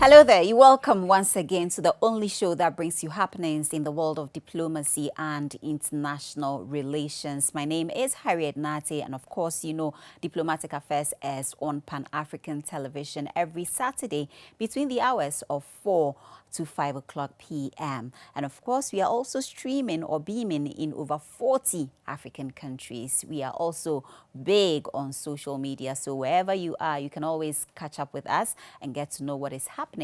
Hello there, you're welcome once again to the only show that brings you happenings in the world of diplomacy and international relations. My name is Harriet Nate, and of course, you know, Diplomatic Affairs airs on Pan-African television every Saturday between the hours of 4 to 5 o'clock p.m. And of course, we are also streaming or beaming in over 40 African countries. We are also big on social media, so wherever you are, you can always catch up with us and get to know what is happening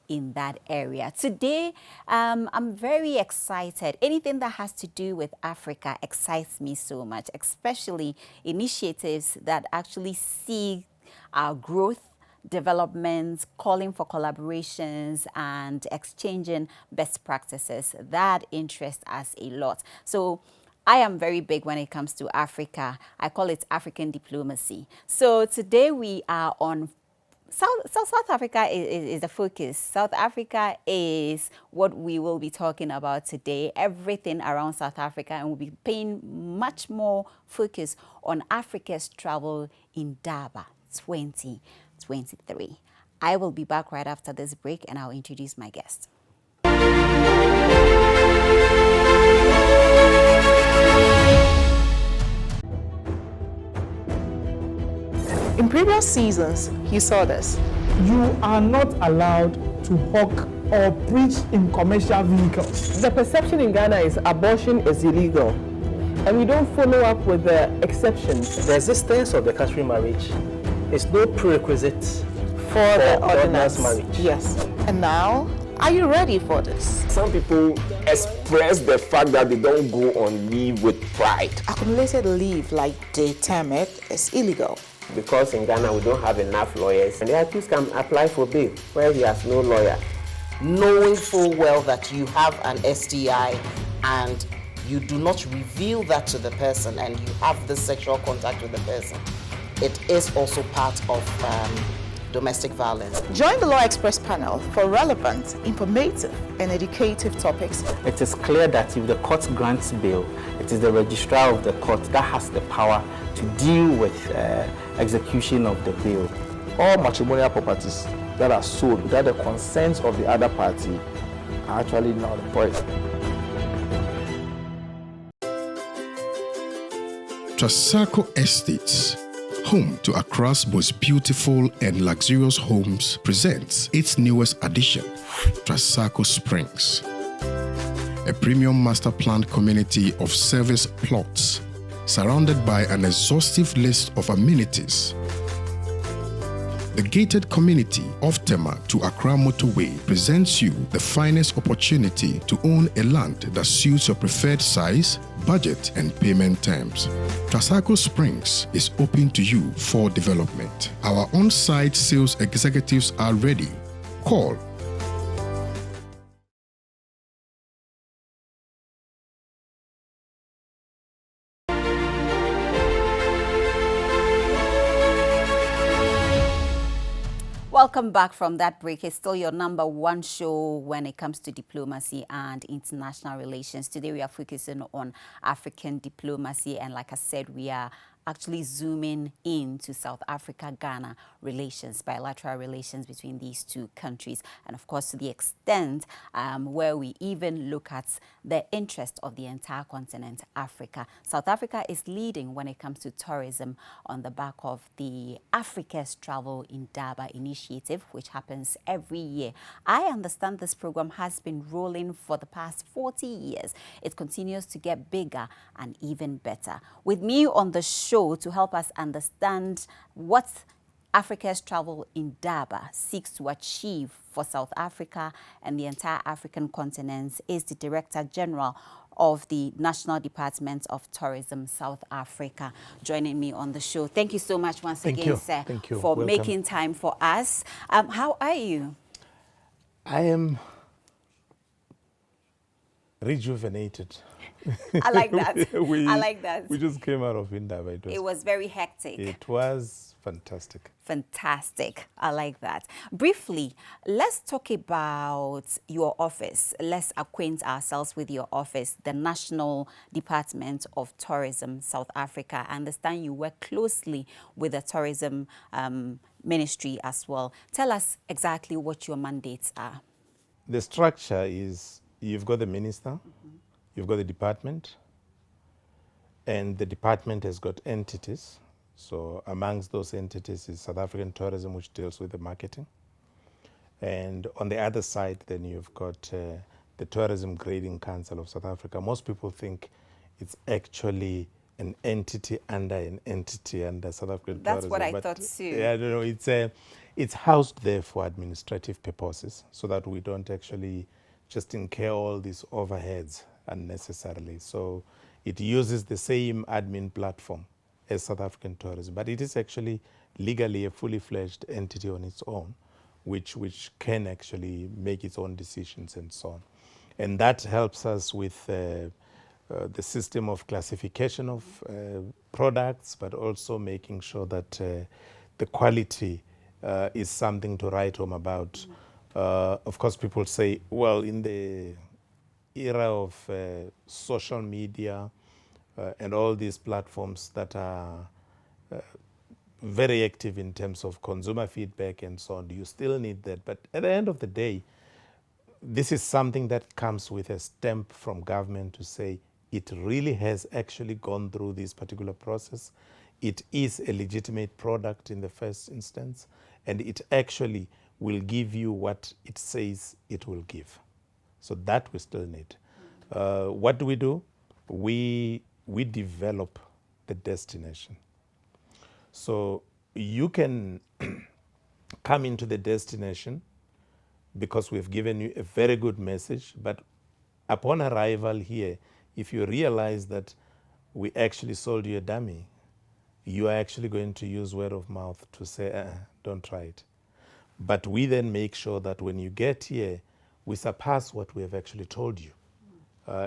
in that area. Today, I'm very excited. Anything that has to do with Africa excites me so much, especially initiatives that actually see our growth, developments, calling for collaborations and exchanging best practices. That interests us a lot. So I am very big when it comes to Africa. I call it African diplomacy. So today we are on South Africa is the focus. South Africa is what we will be talking about today. Everything around South Africa, and we'll be paying much more focus on Africa's travel in Indaba 2023. I will be back right after this break, and I'll introduce my guest. In previous seasons, you saw this. You are not allowed to hawk or preach in commercial vehicles. The perception in Ghana is abortion is illegal, and we don't follow up with the exceptions. The existence of the customary marriage is no prerequisite for the ordinance marriage. Yes. And now, are you ready for this? Some people express the fact that they don't go on leave with pride. Accumulated leave, like they term it, is illegal. Because in Ghana we don't have enough lawyers, and the accused can apply for bail where he has no lawyer. Knowing full well that you have an STI and you do not reveal that to the person and you have the sexual contact with the person, it is also part of domestic violence. Join the Law Express panel for relevant, informative, and educative topics. It is clear that if the court grants bail, it is the registrar of the court that has the power to deal with execution of the bail. All matrimonial properties that are sold without the consent of the other party are actually null and void. Trasacco Estates, home to Accra's most beautiful and luxurious homes, presents its newest addition, Trasacco Springs, a premium master planned community of service plots surrounded by an exhaustive list of amenities. The gated community of Tema to Accra Motorway presents you the finest opportunity to own a land that suits your preferred size, budget, and payment terms. Trasacco Springs is open to you for development. Our on-site sales executives are ready. Call Welcome back from that break. It's still your #1 show when it comes to diplomacy and international relations. Today we are focusing on African diplomacy, and like I said, we are actually zooming into South Africa-Ghana relations, bilateral relations between these two countries, and of course to the extent where we even look at the interest of the entire continent, Africa. South Africa is leading when it comes to tourism on the back of the Africa's Travel in Indaba initiative, which happens every year. I understand this program has been rolling for the past 40 years. It continues to get bigger and even better. With me on the show to help us understand what Africa's Travel in Indaba seeks to achieve for South Africa and the entire African continent is the Director General of the National Department of Tourism, South Africa, joining me on the show. Thank you so much once again, sir, for making time for us. How are you? I am Rejuvenated. I like that. I like that. We just came out of Indaba. It was very hectic. It was fantastic. Fantastic. I like that. Briefly, let's talk about your office. Let's acquaint ourselves with your office, the National Department of Tourism, South Africa. I understand you work closely with the Tourism Ministry as well. Tell us exactly what your mandates are. The structure is you've got the minister, you've got the department, and the department has got entities. So amongst those entities is South African Tourism, which deals with the marketing. And on the other side, then you've got the Tourism Grading Council of South Africa. Most people think it's actually an entity under South African Tourism. That's what I thought too. Yeah, no, it's housed there for administrative purposes so that we don't actually just incur all these overheads unnecessarily. So it uses the same admin platform as South African Tourism, but it is actually legally a fully fledged entity on its own, which can actually make its own decisions and so on. And that helps us with the system of classification of products, but also making sure that the quality is something to write home about. Of course, people say, well, in the era of social media and all these platforms that are very active in terms of consumer feedback and so on, do you still need that? But at the end of the day, this is something that comes with a stamp from government to say it really has actually gone through this particular process. It is a legitimate product in the first instance, and it actually will give you what it says it will give. So that we still need. What do? We develop the destination. So you can come into the destination because we've given you a very good message, but upon arrival here, if you realize that we actually sold you a dummy, you are actually going to use word of mouth to say, don't try it. But we then make sure that when you get here, we surpass what we have actually told you.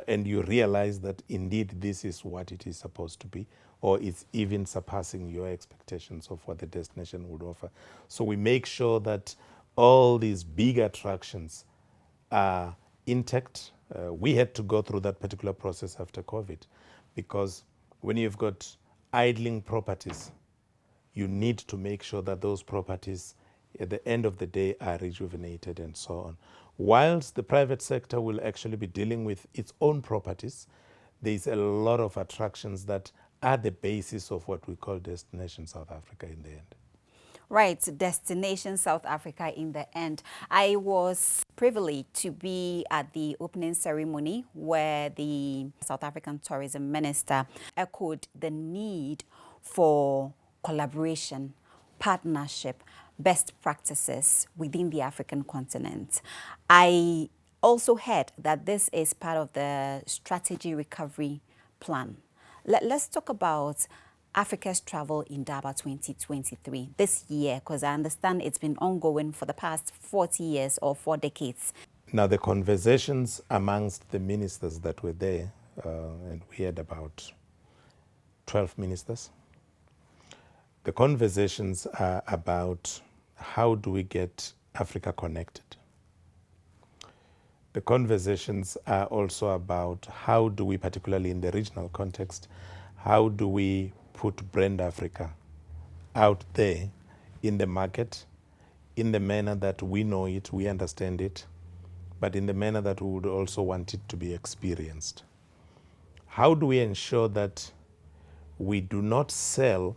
And you realize that indeed this is what it is supposed to be, or it's even surpassing your expectations of what the destination would offer. So we make sure that all these big attractions are intact. We had to go through that particular process after COVID, because when you've got idling properties, you need to make sure that those properties at the end of the day are rejuvenated and so on. Whilst the private sector will actually be dealing with its own properties, there's a lot of attractions that are the basis of what we call Destination South Africa in the end. Right, Destination South Africa in the end. I was privileged to be at the opening ceremony where the South African Tourism Minister echoed the need for collaboration, partnership, best practices within the African continent. I also heard that this is part of the strategy recovery plan. Let's talk about Africa's Travel Indaba 2023 this year, because I understand it's been ongoing for the past 40 years or 4 decades. Now, the conversations amongst the ministers that were there, and we had about 12 ministers, the conversations are about how do we get Africa connected. The conversations are also about how do we, particularly in the regional context, how do we put brand Africa out there in the market in the manner that we know it, we understand it, but in the manner that we would also want it to be experienced. How do we ensure that we do not sell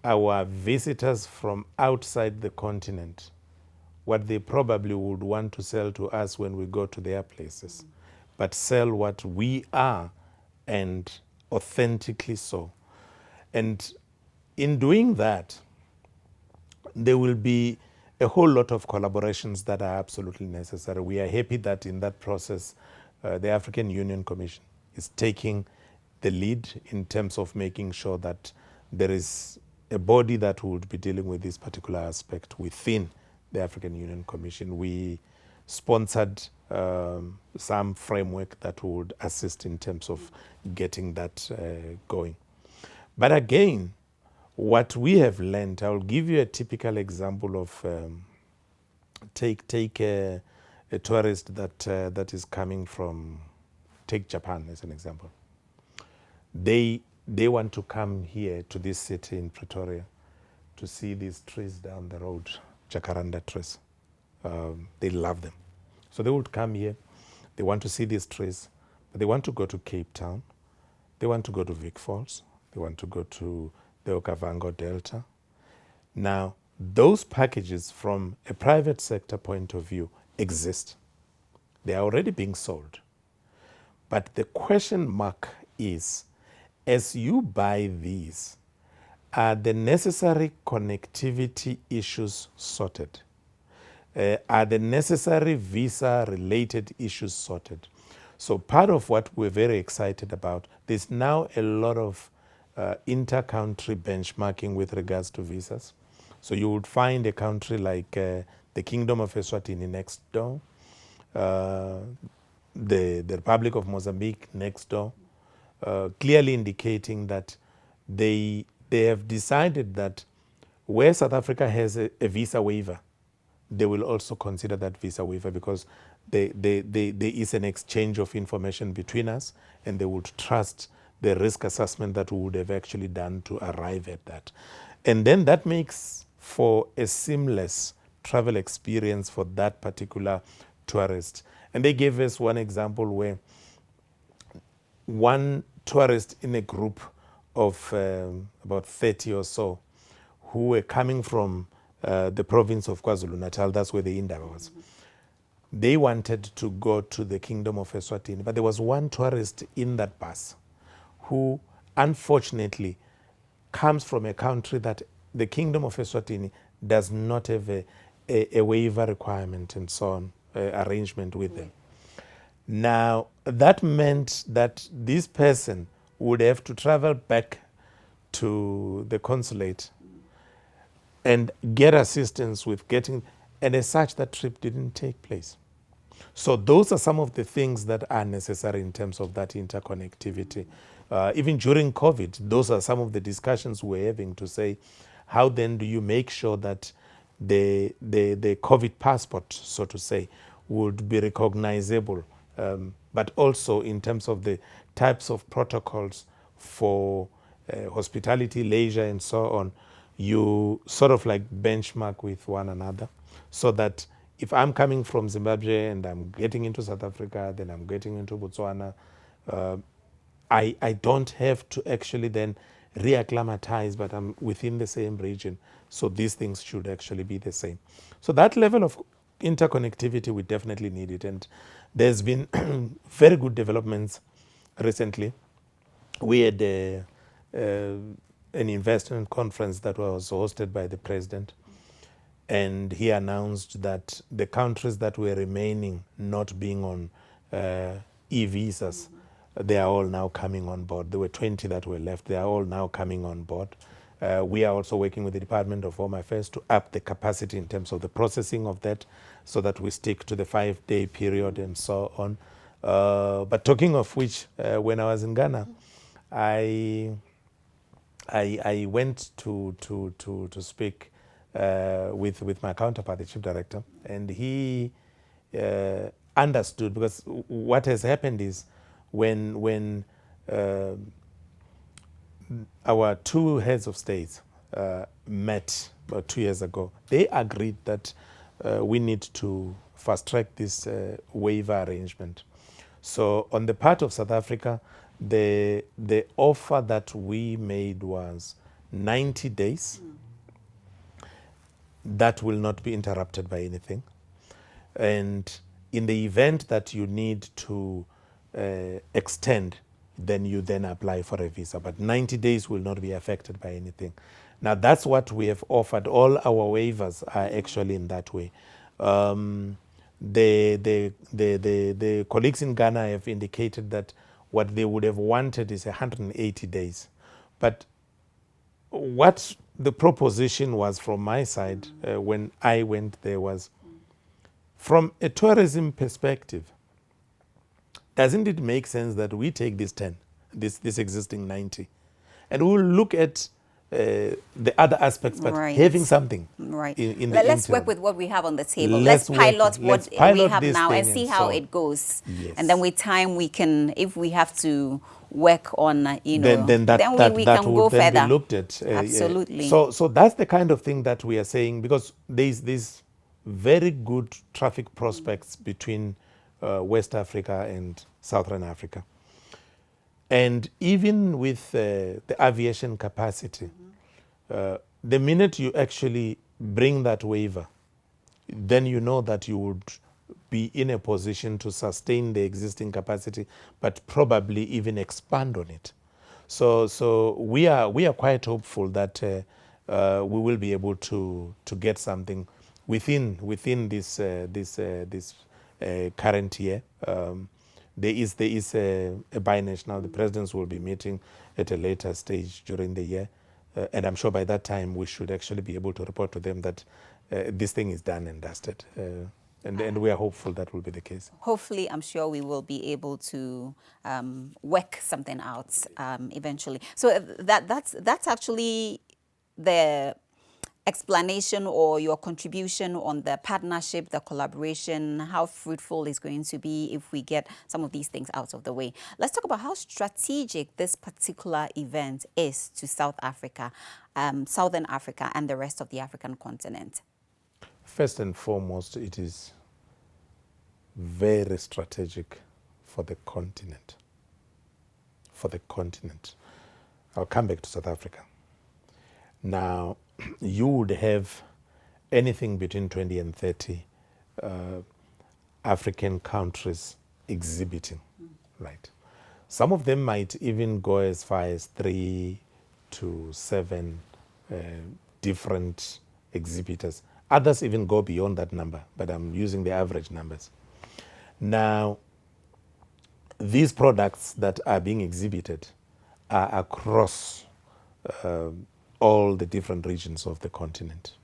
our visitors from outside the continent what they probably would want to sell to us when we go to their places, but sell what we are, and authentically so. And in doing that, there will be a whole lot of collaborations that are absolutely necessary. We are happy that in that process, the African Union Commission is taking the lead in terms of making sure that there is a body that would be dealing with this particular aspect within the African Union Commission. We sponsored some framework that would assist in terms of getting that going. But again, what we have learned, I'll give you a typical example of take a tourist that is coming from, take Japan as an example. They want to come here to this city in Pretoria to see these trees down the road, jacaranda trees. They love them. So they would come here, they want to see these trees, but they want to go to Cape Town, they want to go to Vic Falls, they want to go to the Okavango Delta. Now, those packages from a private sector point of view exist. They are already being sold. But the question mark is, as you buy these, are the necessary connectivity issues sorted? Are the necessary visa-related issues sorted? So part of what we're very excited about, there's now a lot of inter-country benchmarking with regards to visas. So you would find a country like the Kingdom of Eswatini next door, the Republic of Mozambique next door, clearly indicating that they have decided that where South Africa has a visa waiver, they will also consider that visa waiver, because there is an exchange of information between us, and they would trust the risk assessment that we would have actually done to arrive at that. And then that makes for a seamless travel experience for that particular tourist. And they gave us one example where one tourist in a group of about 30 or so who were coming from the province of KwaZulu-Natal, that's where the Indaba was. They wanted to go to the Kingdom of Eswatini, but there was one tourist in that bus who unfortunately comes from a country that the Kingdom of Eswatini does not have a waiver requirement and so on, arrangement with them. Now, that meant that this person would have to travel back to the consulate and get assistance with getting, and as such, that trip didn't take place. So those are some of the things that are necessary in terms of that interconnectivity. Even during COVID, those are some of the discussions we're having to say, how then do you make sure that the COVID passport, so to say, would be recognizable, but also in terms of the types of protocols for hospitality, leisure, and so on, you sort of like benchmark with one another, so that if I'm coming from Zimbabwe and I'm getting into South Africa, then I'm getting into Botswana, I don't have to actually then reacclimatize, but I'm within the same region. So these things should actually be the same. So that level of interconnectivity, we definitely need it. And there's been very good developments recently. We had an investment conference that was hosted by the president, and he announced that the countries that were remaining not being on e-visas, they are all now coming on board. There were 20 that were left. They are all now coming on board. We are also working with the Department of Home Affairs to up the capacity in terms of the processing of that, so that we stick to the 5-day period and so on. But talking of which, when I was in Ghana, I went to speak with my counterpart, the chief director, and he understood, because what has happened is when our two heads of states met about 2 years ago, they agreed that we need to fast track this waiver arrangement. So on the part of South Africa, the offer that we made was 90 days. That will not be interrupted by anything. And in the event that you need to extend, then you then apply for a visa. But 90 days will not be affected by anything. Now that's what we have offered. All our waivers are actually in that way. The colleagues in Ghana have indicated that what they would have wanted is 180 days. But what the proposition was from my side when I went there was, From a tourism perspective, doesn't it make sense that we take this 10, this existing 90, and we'll look at the other aspects, but Right. having something Right. in the Let's interim. work with what we have on the table. Let's Let's pilot work- what let's we pilot have this now and thing see and how so- it goes. Yes. And then with time, we can, if we have to work on, you know, then we that can would go then further. be looked at. Absolutely. So that's the kind of thing that we are saying, because there's very good traffic prospects between West Africa and Southern Africa. And even with the aviation capacity, the minute you actually bring that waiver, then you know that you would be in a position to sustain the existing capacity, but probably even expand on it. So we are quite hopeful that we will be able to get something within this current year. There is a binational. The presidents will be meeting at a later stage during the year, and I'm sure by that time we should actually be able to report to them that this thing is done and dusted. And we are hopeful that will be the case. Hopefully, I'm sure we will be able to work something out eventually. So that's actually the explanation or your contribution on the partnership, the collaboration, how fruitful it's going to be if we get some of these things out of the way. Let's talk about how strategic this particular event is to South Africa, Southern Africa, and the rest of the African continent. First and foremost, it is very strategic for the continent. For the continent. I'll come back to South Africa. Now, you would have anything between 20 and 30 African countries exhibiting, right? Some of them might even go as far as 3 to 7 different exhibitors. Others even go beyond that number, but I'm using the average numbers. Now, these products that are being exhibited are across all the different regions of the continent.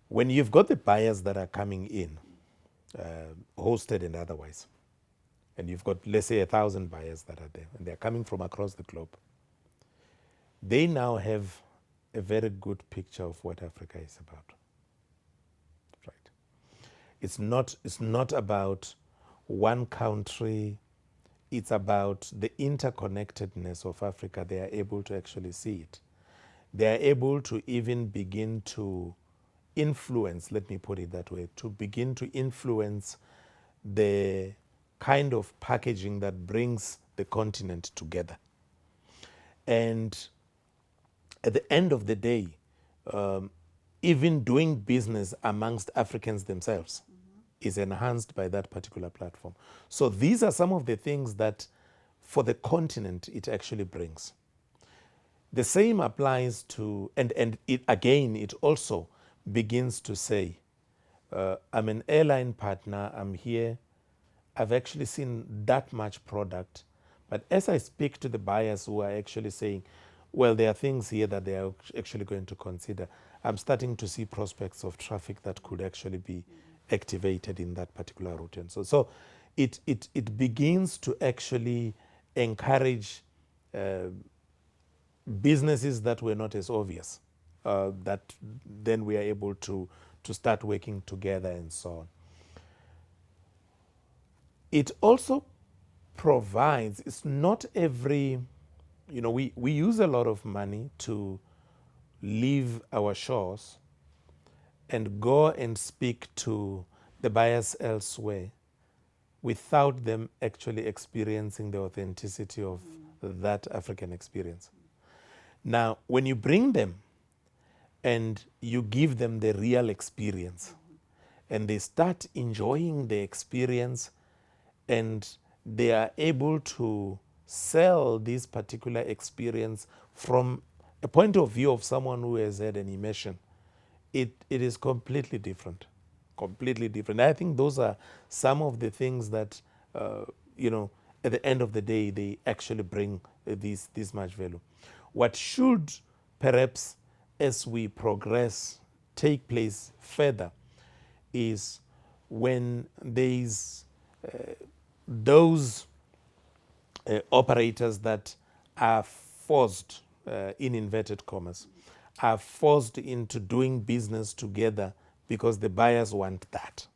When you've got the buyers that are coming in, hosted and otherwise, and you've got, let's say, 1,000 buyers that are there, and they're coming from across the globe, they now have a very good picture of what Africa is about. Right? It's not about one country. It's about the interconnectedness of Africa. They are able to actually see it. They are able to even begin to influence, let me put it that way, to begin to influence the kind of packaging that brings the continent together. And at the end of the day, even doing business amongst Africans themselves is enhanced by that particular platform. So these are some of the things that for the continent it actually brings. The same applies to, and it again, it also begins to say, I'm an airline partner, I'm here, I've actually seen that much product, but as I speak to the buyers who are actually saying, well, there are things here that they are actually going to consider, I'm starting to see prospects of traffic that could actually be activated in that particular route. And so it begins to actually encourage businesses that were not as obvious, that then we are able to start working together and so on. It also provides, it's not every, we use a lot of money to leave our shores and go and speak to the buyers elsewhere without them actually experiencing the authenticity of that African experience. Now, when you bring them and you give them the real experience, and they start enjoying the experience, and they are able to sell this particular experience from a point of view of someone who has had an immersion, it is completely different. Completely different. I think those are some of the things that, at the end of the day, they actually bring this much value. What should perhaps, as we progress, take place further, is when there's those operators that are forced, in inverted commas, are forced into doing business together because the buyers want that.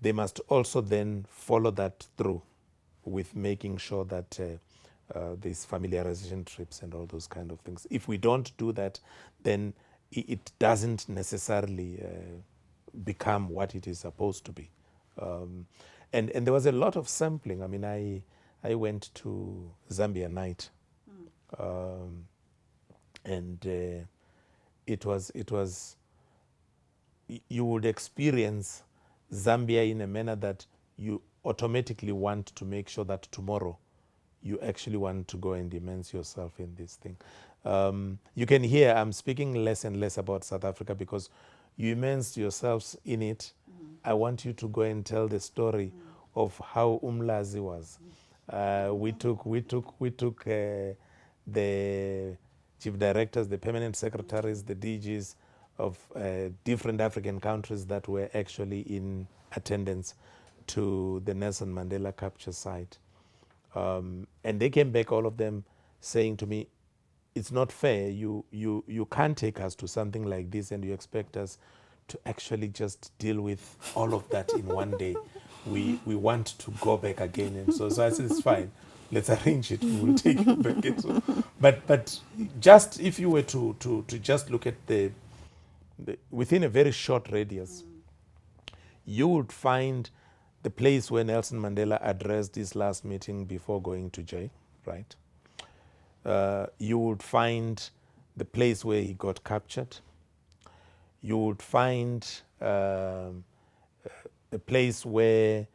They must also then follow that through with making sure that there's familiarization trips and all those kind of things. If we don't do that, then it doesn't necessarily become what it is supposed to be. And there was a lot of sampling. I mean, I went to Zambia night, and it was you would experience Zambia in a manner that you automatically want to make sure that tomorrow you actually want to go and immerse yourself in this thing. You can hear I'm speaking less and less about South Africa because you immersed yourselves in it. I want you to go and tell the story of how Umlazi was. We took the chief directors, the permanent secretaries, the DGs of different African countries that were actually in attendance to the Nelson Mandela capture site. And they came back, all of them, saying to me, it's not fair. You can't take us to something like this and you expect us to actually just deal with all of that in one day. We want to go back again. And so I said, it's fine. Let's arrange it. We'll take it back. And so, but just if you were to just look at the within a very short radius, you would find the place where Nelson Mandela addressed his last meeting before going to jail, right? You would find the place where he got captured. You would find a place where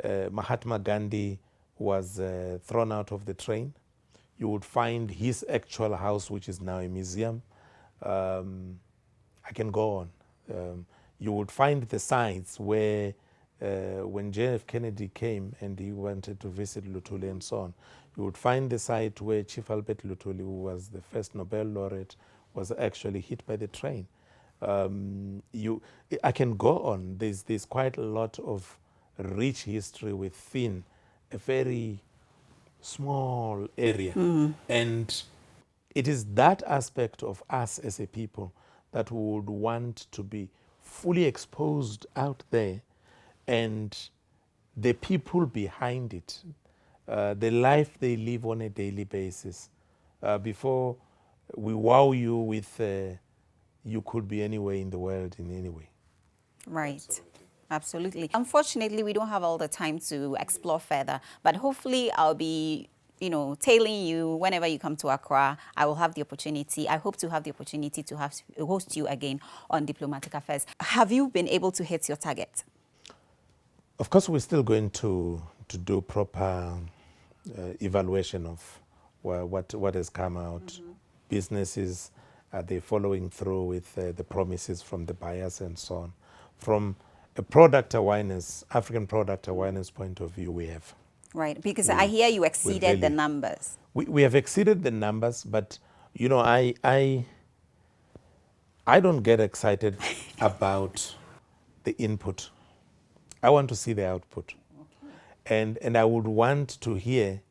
Mahatma Gandhi was thrown out of the train. You would find his actual house, which is now a museum. I can go on. You would find the sites where when JF Kennedy came and he wanted to visit Luthuli and so on, you would find the site where Chief Albert Luthuli, who was the first Nobel laureate, was actually hit by the train. I can go on. There's quite a lot of rich history within a very small area. And it is that aspect of us as a people that we would want to be fully exposed out there, and the people behind it, the life they live on a daily basis, before we wow you with you could be anywhere in the world in any way. Right. Absolutely. Unfortunately, we don't have all the time to explore further, but hopefully I'll be tailing you whenever you come to Accra. I will have the opportunity. I hope to have the opportunity to host you again on Diplomatic Affairs. Have you been able to hit your target? Of course, we're still going to do proper evaluation of what has come out. Businesses, are they following through with the promises from the buyers and so on? From a product awareness, African product awareness point of view, we have. Right, because I hear you exceeded the numbers. We have exceeded the numbers, but I don't get excited about the input. I want to see the output. Okay. And I would want to hear,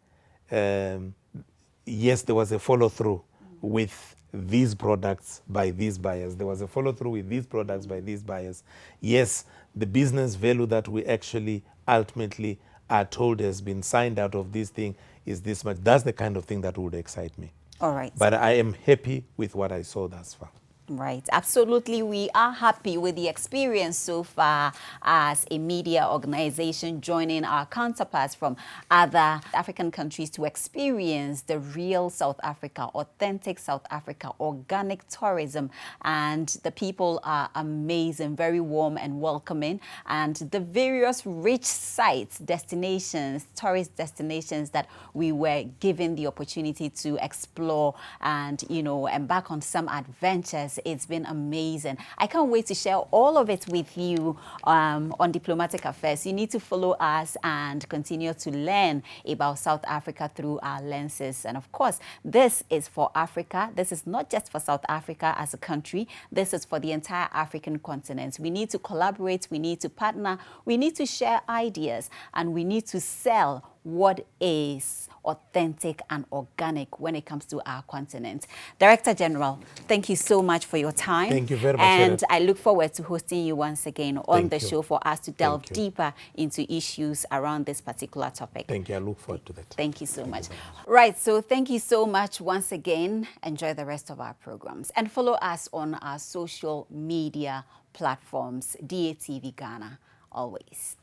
yes, there was a follow-through with these products by these buyers. There was a follow-through with these products by these buyers. Yes, the business value that we actually ultimately are told has been signed out of this thing is this much. That's the kind of thing that would excite me. All right. But I am happy with what I saw thus far. Right, absolutely. We are happy with the experience so far as a media organization joining our counterparts from other African countries to experience the real South Africa, authentic South Africa, organic tourism. And the people are amazing, very warm and welcoming. And the various rich sites, destinations, tourist destinations that we were given the opportunity to explore and, embark on some adventures us. It's been amazing. I can't wait to share all of it with you on Diplomatic Affairs. You need to follow us and continue to learn about South Africa through our lenses. And of course, this is for Africa. This is not just for South Africa as a country. This is for the entire African continent. We need to collaborate. We need to partner. We need to share ideas. And we need to sell what is authentic and organic when it comes to our continent. Director General, thank you so much for your time. Thank you very much. And I look forward to hosting you once again on the show for us to delve you. deeper into issues around this particular topic. Thank you. I look forward to that. Thank you so much. Right, so thank you so much once again. Enjoy the rest of our programs and follow us on our social media platforms, DATV Ghana, always.